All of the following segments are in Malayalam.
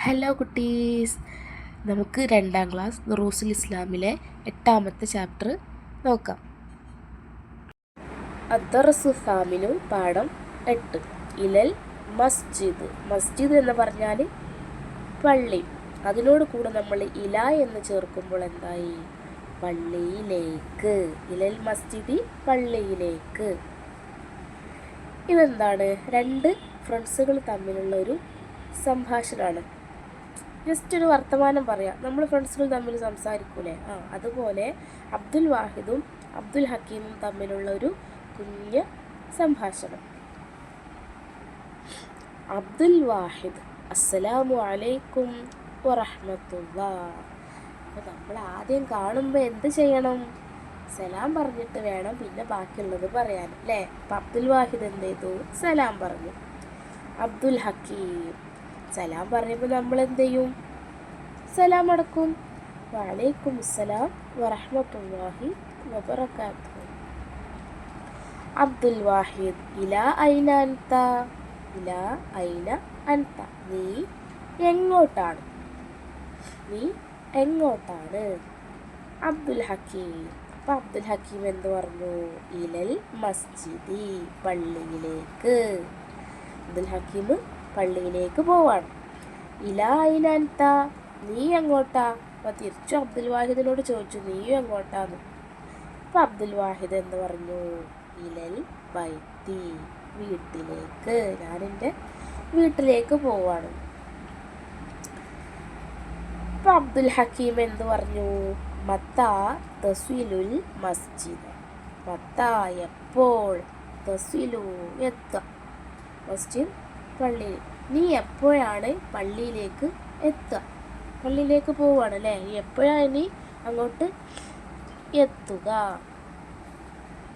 ഹലോ കുട്ടീസ്, നമുക്ക് 2ാം ക്ലാസ് ദുറൂസുൽ ഇസ്ലാമിലെ 8ാമത്തെ ചാപ്റ്റർ നോക്കാം. അദ്ദർസു സാമിനു, പാഠം 8. ഇലൽ മസ്ജിദ്. മസ്ജിദ് എന്ന് പറഞ്ഞാൽ പള്ളി. അതിനോട് കൂടെ നമ്മൾ ഇല എന്ന് ചേർക്കുമ്പോൾ എന്തായി? പള്ളിയിലേക്ക്. ഇലൽ മസ്ജിദി, പള്ളിയിലേക്ക്. ഇതെന്താണ്? 2 ഫ്രണ്ട്സുകൾ തമ്മിലുള്ള ഒരു സംഭാഷണമാണ്. ജസ്റ്റ് ഒരു വർത്തമാനം പറയാം. നമ്മൾ ഫ്രണ്ട്സുകൾ തമ്മിൽ സംസാരിക്കൂലേ, അതുപോലെ അബ്ദുൽ വാഹിദും അബ്ദുൽ ഹക്കീമും തമ്മിലുള്ള ഒരു കുഞ്ഞ് സംഭാഷണം. അബ്ദുൽ വാഹിദ്: അസ്സലാമു അലൈക്കും വറഹ്മത്തുള്ളാഹ്. അപ്പോൾ നമ്മൾ ആദ്യം കാണുമ്പോൾ എന്ത് ചെയ്യണം? സലാം പറഞ്ഞിട്ട് വേണം പിന്നെ ബാക്കിയുള്ളത് പറയാൻ, അല്ലേ? അപ്പം അബ്ദുൽ വാഹിദ് എന്ത് ചെയ്തു? സലാം പറഞ്ഞു. അബ്ദുൽ ഹക്കീം സലാം പറയുമ്പോൾ നമ്മൾ എന്ത് ചെയ്യും? സലാം അടക്കും. വഅലൈക്കും അസ്സലാം വറഹ്മത്തുള്ളാഹി വബറകാതുഹു. അബ്ദുൽ വാഹിദ്: ഇലാ ഐന അൻത. ഇലാ ഐന അൻത, നീ എങ്ങോട്ടാണ്? നീ എങ്ങോട്ടാണ്? അബ്ദുൽ ഹക്കീം. അപ്പം അബ്ദുൽ ഹക്കീം എന്ത് പറഞ്ഞു? ഇലൽ മസ്ജിദി, പള്ളിയിലേക്ക്. അബ്ദുൽ ഹക്കീം പള്ളിയിലേക്ക് പോവാണ്. ഇലാ ഐന അൻത, നീ എങ്ങോട്ടാ? അപ്പം തിരിച്ചു അബ്ദുൽ വാഹിദിനോട് ചോദിച്ചു, നീയും എങ്ങോട്ടാന്ന്? അപ്പം അബ്ദുൽ വാഹിദ് എന്ന് പറഞ്ഞു? ഇലൽ ബൈത്തി, വീട്ടിലേക്ക്. ഞാൻ എൻ്റെ വീട്ടിലേക്ക് പോവാണ്. അപ്പം അബ്ദുൽ ഹക്കീം എന്ത് പറഞ്ഞു? മത്താ തസ്വിലുൽ മസ്ജിദ്. മത്താ, എപ്പോൾ. തസ്വിലു, എത്തുക. മസ്ജിദ്, പള്ളി. നീ എപ്പോഴാണ് പള്ളിയിലേക്ക് എത്തുക? പള്ളിയിലേക്ക് പോവുകയാണ് അല്ലേ? എപ്പോഴാണ് നീ അങ്ങോട്ട് എത്തുക?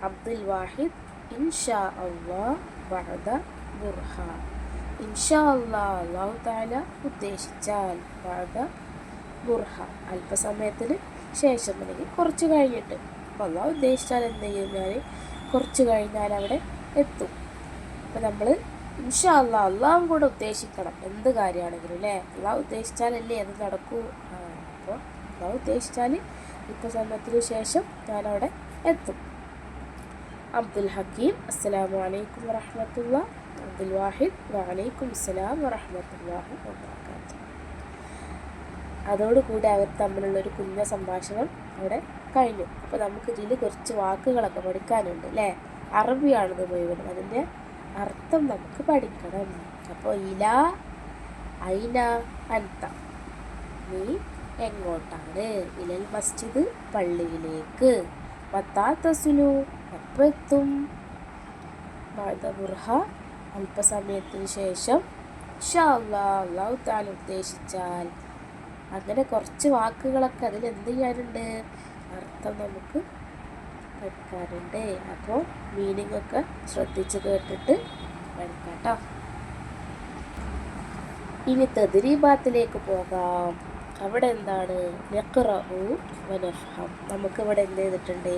അബ്ദുൽ വാഹിദ്: ഇൻഷാ അല്ലാഹ് ബഅദ ബുർഹ. ഇൻഷാ അല്ലാഹ്, അല്ലാഹു തആല ഉദ്ദേശിച്ചാൽ. ബഅദ ബുർഹ, അല്പസമയത്തിന് ശേഷം, അല്ലെങ്കിൽ കുറച്ച് കഴിഞ്ഞിട്ട്. അപ്പോൾ അല്ലാഹു ഉദ്ദേശിച്ചാൽ എന്ത് ചെയ്യും? ഞാൻ കുറച്ച് കഴിഞ്ഞാൽ അവിടെ എത്തും. അപ്പോൾ നമ്മൾ ഇൻഷാ അല്ലാഹ്, അള്ളാഹും കൂടെ ഉദ്ദേശിക്കണം എന്ത് കാര്യമാണെങ്കിലും, അല്ലേ? അള്ളാഹു ഉദ്ദേശിച്ചാലല്ലേ അത് നടക്കൂ. അപ്പോൾ അള്ളാഹു ഉദ്ദേശിച്ചാൽ ഇപ്പോൾ സമയത്തിന് ശേഷം ഞാനവിടെ എത്തും. അബ്ദുൽ ഹക്കീം: അസ്സലാമു അലൈക്കും വറഹ്മത്തുള്ളാഹി. അബ്ദുൽ വാഹിദ്: വഅലൈക്കും അസ്സലാം വറഹ്മത്തുള്ളാഹി വബറകാതുഹു. അതോടുകൂടി അവർ തമ്മിലുള്ളൊരു കുഞ്ഞ സംഭാഷണം അവിടെ കഴിഞ്ഞു. അപ്പോൾ നമുക്ക് ഇതിൽ കുറച്ച് വാക്കുകളൊക്കെ പഠിക്കാനുണ്ട്, അല്ലേ? അറബിയാണിത് മുഴുവൻ. അതിൻ്റെ അർത്ഥം നമുക്ക് പഠിക്കണം. അപ്പോൾ ഇലാ ഐന അൻത, നീ എങ്ങോട്ടാണ്? ഇലൽ മസ്ജിദ്, പള്ളിയിലേക്ക്. മത്താ തസ്ലു, എപ്പോൾ എത്തും? ബഅദ ബുർഹ, അല്പസമയത്തിന് ശേഷം. ഇൻഷാ അല്ലാഹ്, അല്ലാഹു തആല ഉദ്ദേശിച്ചാൽ. അങ്ങനെ കുറച്ച് വാക്കുകളൊക്കെ അതിൽ എന്ത് ചെയ്യാനുണ്ട്? അർത്ഥം നമുക്ക് പഠിക്കാറുണ്ട്. അപ്പോൾ മീനിങ് ഒക്കെ ശ്രദ്ധിച്ച് കേട്ടിട്ട് പഠിക്കാം കേട്ടോ. ഇനി തദ്രീബാത്തിലേക്ക് പോകാം. അവിടെ എന്താണ്? നഖ്റഉ വനഫ്ഹം. നമുക്കിവിടെ എന്ത് ചെയ്തിട്ടുണ്ട്?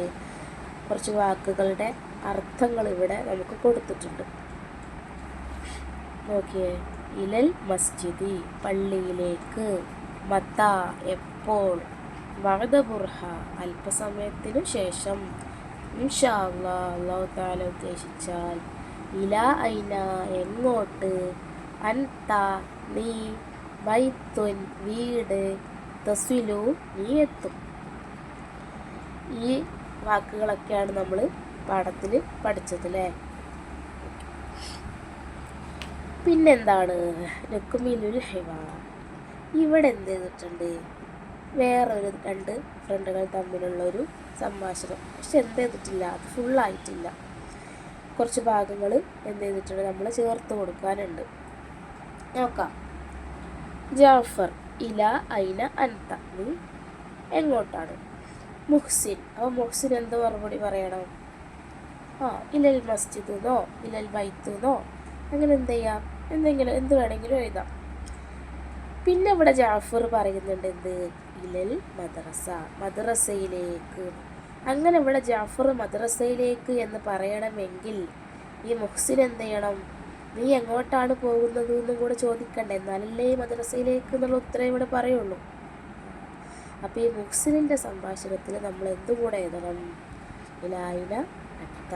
കുറച്ച് വാക്കുകളുടെ അർത്ഥങ്ങൾ ഇവിടെ നമുക്ക് കൊടുത്തിട്ടുണ്ട്. നോക്കിയേ. ഇലൽ മസ്ജിദി, പള്ളിയിലേക്ക്. മത്താ, എപ്പോൾ. ബഅദ ബുർഹ, അല്പസമയത്തിനു ശേഷം. ഇൻഷാ അല്ലാഹ്, അല്ലാഹു തആല ഉദ്ദേശിച്ചാൽ. ഇലാ ഐന, എങ്ങോട്ട്. അൻത, നീ. ബൈത്തുൻ, വീട്. തസ്വിലു, നീ എത്തും. ഈ വാക്കുകളൊക്കെയാണ് നമ്മൾ പാഠത്തിൽ പഠിച്ചത്, അല്ലേ? പിന്നെന്താണ്? നക്മിലുൽ ഹിവാർ. ഇവിടെ എന്ത് ചെയ്തിട്ടുണ്ട്? വേറൊരു 2 ഫ്രണ്ടുകൾ തമ്മിലുള്ളൊരു സംഭാഷണം. പക്ഷെ എന്ത് ചെയ്തിട്ടില്ല? അത് ഫുള്ളായിട്ടില്ല. കുറച്ച് ഭാഗങ്ങൾ എന്ത് ചെയ്തിട്ടുണ്ട്? നമ്മൾ ചേർത്ത് കൊടുക്കാനുണ്ട്. നോക്കാം. ജാഫർ: ഇലാ ഐന അൻത, നീ എങ്ങോട്ടാണ്? മുഹ്സിൻ: അപ്പോൾ മുഹ്സിൻ എന്ത് മറുപടി പറയണം? ഇലൽ മസ്ജിദ് എന്നോ ഇലൽ ബൈത്ത് എന്നോ അങ്ങനെ എന്ത് ചെയ്യാം? എന്തെങ്കിലും എന്ത് വേണമെങ്കിലും എഴുതാം. പിന്നെ ഇവിടെ ജാഫർ പറയുന്നുണ്ട് എന്ത്? ഇലൽ മദ്രസ, മദ്രസയിലേക്ക്. അങ്ങനെ ഇവിടെ ജാഫർ മദ്രസയിലേക്ക് എന്ന് പറയണമെങ്കിൽ ഈ മുഹ്സിൻ എന്ത് ചെയ്യണം? നീ എങ്ങോട്ടാണ് പോകുന്നത് എന്നും കൂടെ ചോദിക്കണ്ടേ, എന്നാലല്ലേ ഈ മദ്രസയിലേക്ക് എന്നുള്ള ഉത്തരം ഇവിടെ പറയുള്ളൂ. അപ്പോൾ ഈ മുഹ്സിനിൻ്റെ സംഭാഷണത്തിൽ നമ്മൾ എന്തുകൂടെ എഴുതണം? ഇലായിന അത്ത,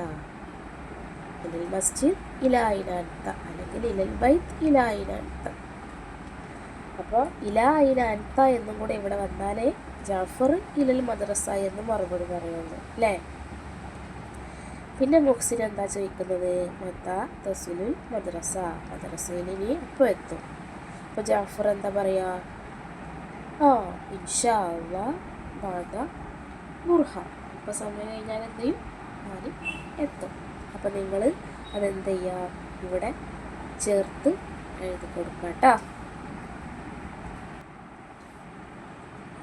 ഇലൽ മസ്ജിദ് ഇലായിന അത്ത, അല്ലെങ്കിൽ ഇലൽ ബൈത്ത് ഇലായിന അത്ത. അപ്പോൾ ഇലായിന അത്ത എന്നും കൂടെ ഇവിടെ വന്നാലേ ജാഫർ ഇലൽ മദ്രസ എന്ന് മറുപടി പറയുള്ളൂ അല്ലേ. പിന്നെ മുഹ്സിൻ എന്താ ചോദിക്കുന്നത്? മത്താ തസ്ലുൽ മദ്രസ, മദ്രസയിൽ ഇനി എപ്പോൾ എത്തും? അപ്പോൾ ജാഫർ എന്താ പറയുക? ഇൻഷാ അല്ലാഹ് ബഅദ ബുർഹ, ഇപ്പോൾ സമയം കഴിഞ്ഞാൽ എന്ത് ചെയ്യും? ഞാൻ എത്തും. അപ്പോൾ നിങ്ങൾ അതെന്ത് ചെയ്യുക? ഇവിടെ ചേർത്ത് എഴുതി കൊടുക്കുക കേട്ടോ.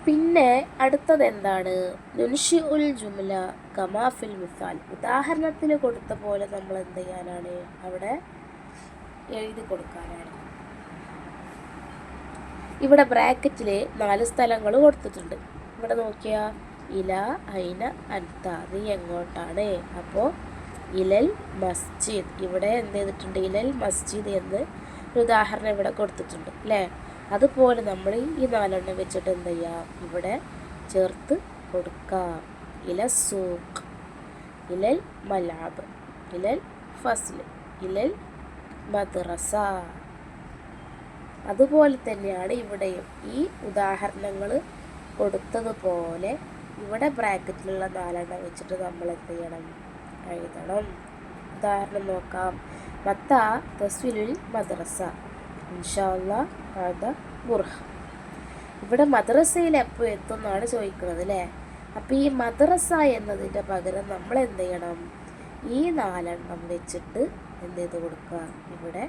പിന്നെ അടുത്തത് എന്താണ്? നുൻഷി ഉൽ ജുംല കമാഫിൽ മിസാൽ, ഉദാഹരണത്തിൽ കൊടുത്ത പോലെ നമ്മൾ എന്ത് ചെയ്യാനാണ്? അവിടെ എഴുതി കൊടുക്കാനാണ്. ഇവിടെ ബ്രാക്കറ്റിൽ 4 സ്ഥലങ്ങൾ കൊടുത്തിട്ടുണ്ട്. ഇവിടെ നോക്കിയാൽ ഇല ഐന അൻത, നീ എങ്ങോട്ടാണ്? അപ്പോൾ ഇലൽ മസ്ജിദ്, ഇവിടെ എന്ത് ചെയ്തിട്ടുണ്ട്? ഇലൽ മസ്ജിദ് എന്ന് ഒരു ഉദാഹരണം ഇവിടെ കൊടുത്തിട്ടുണ്ട് അല്ലേ. അതുപോലെ നമ്മൾ ഈ 4 വെച്ചിട്ട് എന്ത് ചെയ്യാം? ഇവിടെ ചേർത്ത് കൊടുക്കാം. ഇല സൂഖ്, ഇലൽ മലാബ്, ഇലൽ ഫസ്ൽ, ഇലൽ മദ്രസ. അതുപോലെ തന്നെയാണ് ഇവിടെയും ഈ ഉദാഹരണങ്ങൾ കൊടുത്തതുപോലെ ഇവിടെ ബ്രാക്കറ്റിലുള്ള 4 വെച്ചിട്ട് നമ്മൾ എന്ത് ചെയ്യണം? എഴുതണം. ഉദാഹരണം നോക്കാം. മത്താ തസ്വിലുൽ മദ്രസ, ഇൻഷാ അല്ലാഹ് ബഅദ ബുർഹ. ഇവിടെ മദ്രസയിൽ എപ്പോൾ എത്തും എന്നാണ് ചോദിക്കുന്നത് അല്ലേ. അപ്പോൾ ഈ മദ്രസ എന്നതിൻ്റെ പകരം നമ്മൾ എന്ത് ചെയ്യണം? ഈ 4 വെച്ചിട്ട് എന്ത് ചെയ്ത് കൊടുക്കുക? ഇവിടെ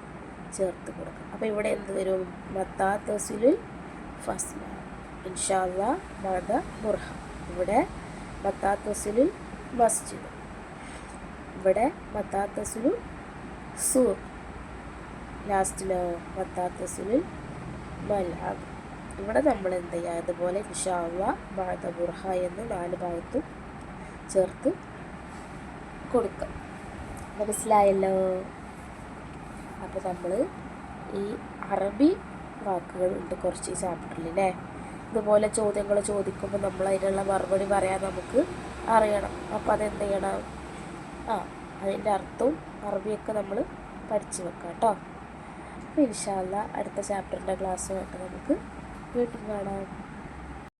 ചേർത്ത് കൊടുക്കുക. അപ്പോൾ ഇവിടെ എന്ത് വരും? മത്താ തസ്വിലുൽ ഫസ്ല, ഇൻഷാ അല്ലാഹ് ബഅദ ബുർഹ. ഇവിടെ മത്താ തസ്വിലുൽ മസ്ജിദ്, ഇവിടെ മത്താ തസ്വിലുൽ സൂഖ്, ലാസ്റ്റിലോ മത്താ തസ്വിലുൽ മൽഅബ്. ഇവിടെ നമ്മൾ എന്ത് ചെയ്യുക? അതുപോലെ ഇൻഷാ അല്ലാഹ് ബഅദ ബുർഹ എന്ന് 4 ഭാഗത്തും ചേർത്ത് കൊടുക്കുക. മനസ്സിലായല്ലോ? അപ്പോൾ നമ്മൾ ഈ അറബി വാക്കുകളുണ്ട് കുറച്ച് ചാപ്റ്ററിൽ അല്ലേ. ഇതുപോലെ ചോദ്യങ്ങൾ ചോദിക്കുമ്പോൾ നമ്മൾ അതിനുള്ള മറുപടി പറയാൻ നമുക്ക് അറിയണം. അപ്പോൾ അതെന്ത് ചെയ്യണം? അതിൻ്റെ അർത്ഥവും അറബിയൊക്കെ നമ്മൾ പഠിച്ചു വെക്കാം കേട്ടോ. അപ്പോൾ ഇൻഷാ അല്ലാഹ് അടുത്ത ചാപ്റ്ററിൻ്റെ ക്ലാസ്സുമായിട്ട് നമുക്ക് വീണ്ടും കാണാം.